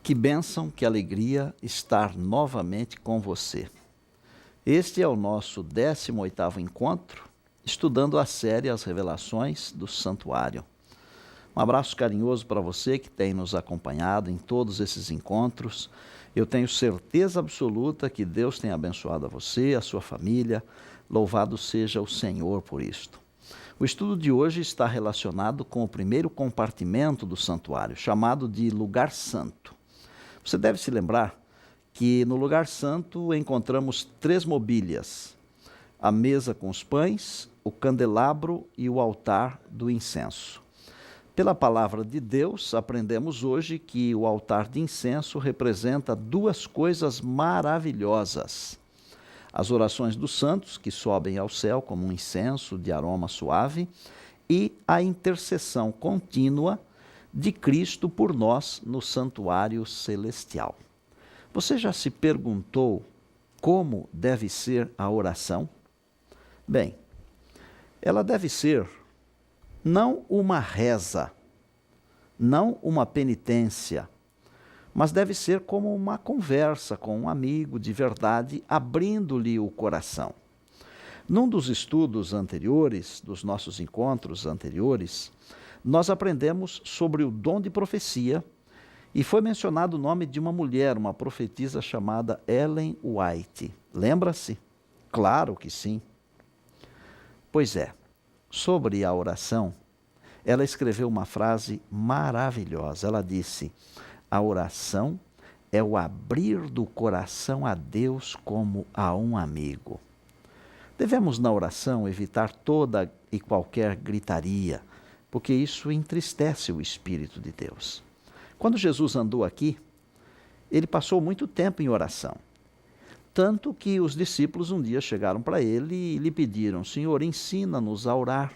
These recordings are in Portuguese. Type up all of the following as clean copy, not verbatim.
Que bênção, que alegria estar novamente com você. Este é o nosso 18º encontro, estudando a série As Revelações do Santuário. Um abraço carinhoso para você que tem nos acompanhado em todos esses encontros. Eu tenho certeza absoluta que Deus tem abençoado a você, a sua família. Louvado seja o Senhor por isto. O estudo de hoje está relacionado com o primeiro compartimento do santuário, chamado de Lugar Santo. Você deve se lembrar que no Lugar Santo encontramos 3 mobílias: a mesa com os pães, o candelabro e o altar do incenso. Pela palavra de Deus, aprendemos hoje que o altar de incenso representa 2 coisas maravilhosas: as orações dos santos, que sobem ao céu como um incenso de aroma suave, e a intercessão contínua de Cristo por nós no santuário celestial. Você já se perguntou como deve ser a oração? Bem, ela deve ser não uma reza, não uma penitência, mas deve ser como uma conversa com um amigo de verdade, abrindo-lhe o coração. Num dos estudos anteriores, dos nossos encontros anteriores, nós aprendemos sobre o dom de profecia e foi mencionado o nome de uma mulher, uma profetisa chamada Ellen White. Lembra-se? Claro que sim. Pois é, sobre a oração, ela escreveu uma frase maravilhosa. Ela disse: a oração é o abrir do coração a Deus como a um amigo. Devemos, na oração, evitar toda e qualquer gritaria, porque isso entristece o Espírito de Deus. Quando Jesus andou aqui, ele passou muito tempo em oração. Tanto que os discípulos um dia chegaram para ele e lhe pediram: Senhor, ensina-nos a orar.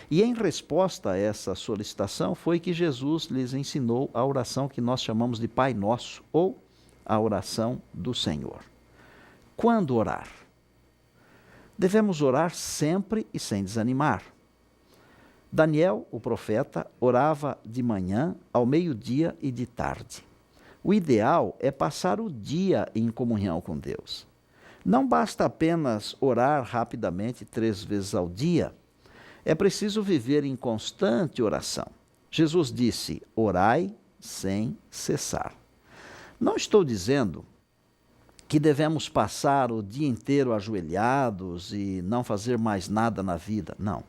E em resposta a essa solicitação foi que Jesus lhes ensinou a oração que nós chamamos de Pai Nosso, ou a oração do Senhor. Quando orar? Devemos orar sempre e sem desanimar. Daniel, o profeta, orava de manhã, ao meio-dia e de tarde. O ideal é passar o dia em comunhão com Deus. Não basta apenas orar rapidamente 3 vezes ao dia. É preciso viver em constante oração. Jesus disse: orai sem cessar. Não estou dizendo que devemos passar o dia inteiro ajoelhados e não fazer mais nada na vida. Não.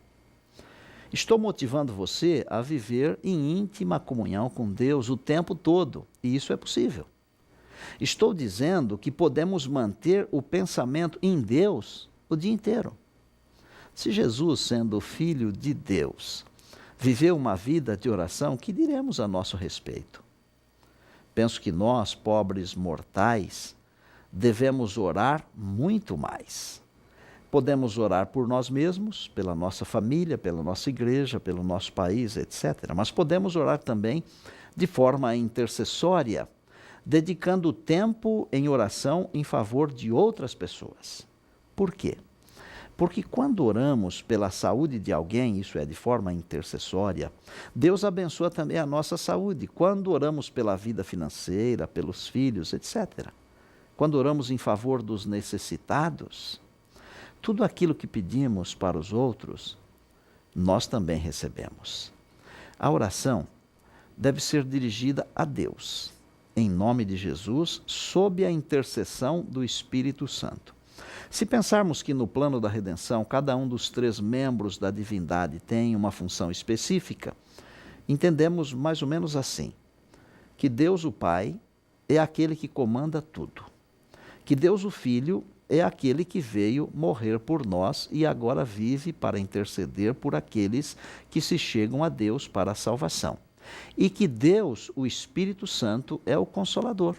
Estou motivando você a viver em íntima comunhão com Deus o tempo todo, e isso é possível. Estou dizendo que podemos manter o pensamento em Deus o dia inteiro. Se Jesus, sendo Filho de Deus, viveu uma vida de oração, que diremos a nosso respeito? Penso que nós, pobres mortais, devemos orar muito mais. Podemos orar por nós mesmos, pela nossa família, pela nossa igreja, pelo nosso país, etc. Mas podemos orar também de forma intercessória, dedicando tempo em oração em favor de outras pessoas. Por quê? Porque quando oramos pela saúde de alguém, isso é, de forma intercessória, Deus abençoa também a nossa saúde. Quando oramos pela vida financeira, pelos filhos, etc. Quando oramos em favor dos necessitados, tudo aquilo que pedimos para os outros, nós também recebemos. A oração deve ser dirigida a Deus, em nome de Jesus, sob a intercessão do Espírito Santo. Se pensarmos que no plano da redenção, cada um dos 3 membros da divindade tem uma função específica, entendemos mais ou menos assim: que Deus o Pai é aquele que comanda tudo, que Deus o Filho é aquele que veio morrer por nós e agora vive para interceder por aqueles que se chegam a Deus para a salvação. E que Deus, o Espírito Santo, é o Consolador,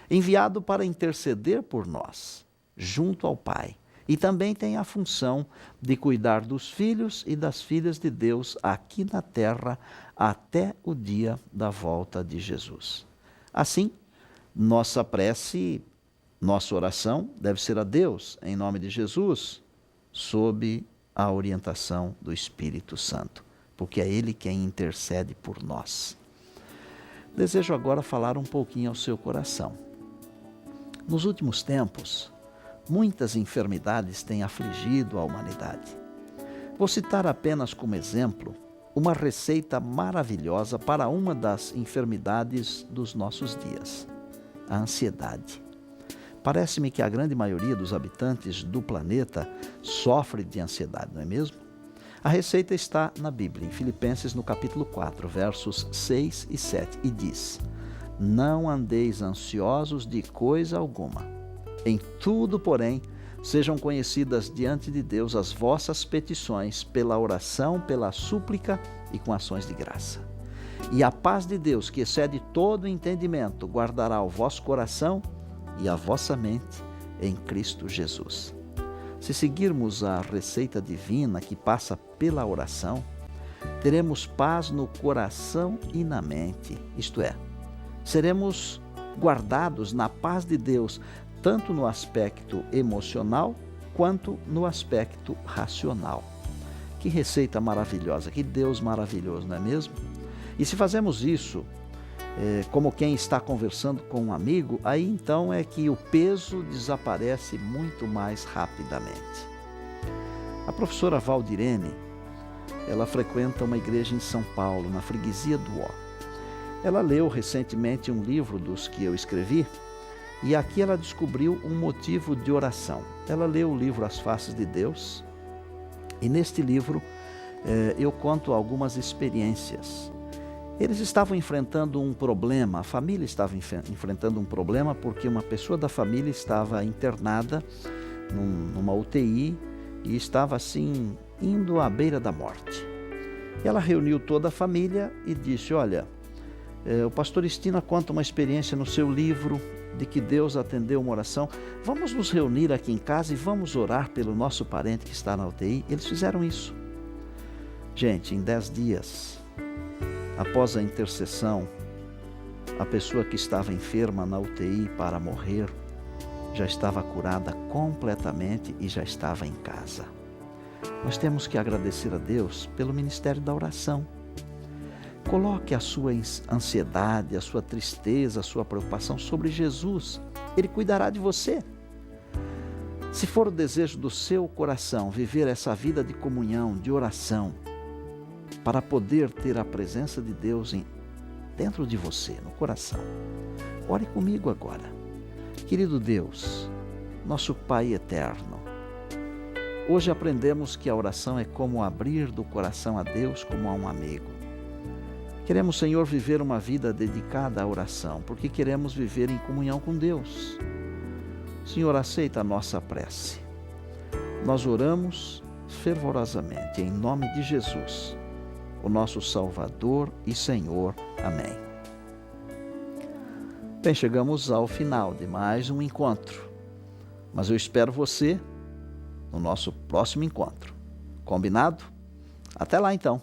enviado para interceder por nós, junto ao Pai. E também tem a função de cuidar dos filhos e das filhas de Deus aqui na terra até o dia da volta de Jesus. Assim, nossa prece, nossa oração deve ser a Deus, em nome de Jesus, sob a orientação do Espírito Santo, porque é Ele quem intercede por nós. desejo agora falar um pouquinho ao seu coração. Nos últimos tempos, muitas enfermidades têm afligido a humanidade. Vou citar apenas como exemplo uma receita maravilhosa para uma das enfermidades dos nossos dias: a ansiedade. Parece-me que a grande maioria dos habitantes do planeta sofre de ansiedade, não é mesmo? A receita está na Bíblia, em Filipenses, no capítulo 4, versos 6 e 7, e diz: não andeis ansiosos de coisa alguma. Em tudo, porém, sejam conhecidas diante de Deus as vossas petições pela oração, pela súplica e com ações de graça. E a paz de Deus, que excede todo entendimento, guardará o vosso coração e a vossa mente em Cristo Jesus. Se seguirmos a receita divina que passa pela oração, teremos paz no coração e na mente, isto é, seremos guardados na paz de Deus, tanto no aspecto emocional quanto no aspecto racional. Que receita maravilhosa, que Deus maravilhoso, não é mesmo? E se fazemos isso, como quem está conversando com um amigo, aí então é que o peso desaparece muito mais rapidamente. A professora Valdirene, ela frequenta uma igreja em São Paulo, na freguesia do Ó. Ela leu recentemente um livro dos que eu escrevi e aqui ela descobriu um motivo de oração. Ela leu o livro As Faces de Deus e neste livro eu conto algumas experiências. Eles estavam enfrentando um problema, a família estava enfrentando um problema porque uma pessoa da família estava internada numa UTI e estava assim indo à beira da morte. Ela reuniu toda a família e disse: olha, o pastor Estina conta uma experiência no seu livro de que Deus atendeu uma oração. Vamos nos reunir aqui em casa e vamos orar pelo nosso parente que está na UTI. Eles fizeram isso. Gente, em 10 dias, após a intercessão, a pessoa que estava enferma na UTI para morrer já estava curada completamente e já estava em casa. Nós temos que agradecer a Deus pelo ministério da oração. Coloque a sua ansiedade, a sua tristeza, a sua preocupação sobre Jesus. Ele cuidará de você. Se for o desejo do seu coração viver essa vida de comunhão, de oração, para poder ter a presença de Deus dentro de você, no coração, ore comigo agora. Querido Deus, nosso Pai eterno, hoje aprendemos que a oração é como abrir do coração a Deus como a um amigo. Queremos, Senhor, viver uma vida dedicada à oração, porque queremos viver em comunhão com Deus. Senhor, aceita a nossa prece. Nós oramos fervorosamente, em nome de Jesus, o nosso Salvador e Senhor. Amém. Bem, chegamos ao final de mais um encontro, mas eu espero você no nosso próximo encontro. Combinado? Até lá então.